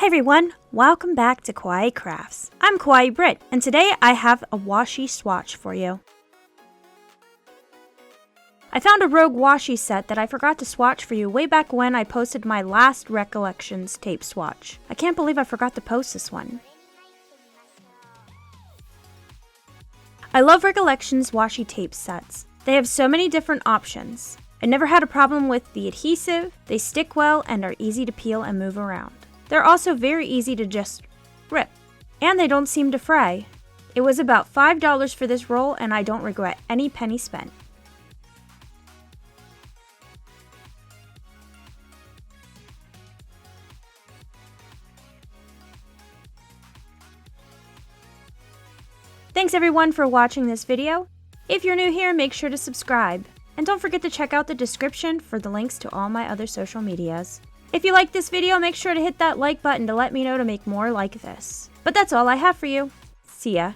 Hey everyone, welcome back to Kawaii Crafts. I'm Kawaii Brit, and today I have a washi swatch for you. I found a rogue washi set that I forgot to swatch for you way back when I posted my last Recollections tape swatch. I can't believe I forgot to post this one. I love Recollections washi tape sets. They have so many different options. I never had a problem with the adhesive, they stick well and are easy to peel and move around. They're also very easy to just rip, and they don't seem to fray. It was about $5 for this roll, and I don't regret any penny spent. Thanks everyone for watching this video. If you're new here, make sure to subscribe. And don't forget to check out the description for the links to all my other social medias. If you like this video, make sure to hit that like button to let me know to make more like this. But that's all I have for you. See ya.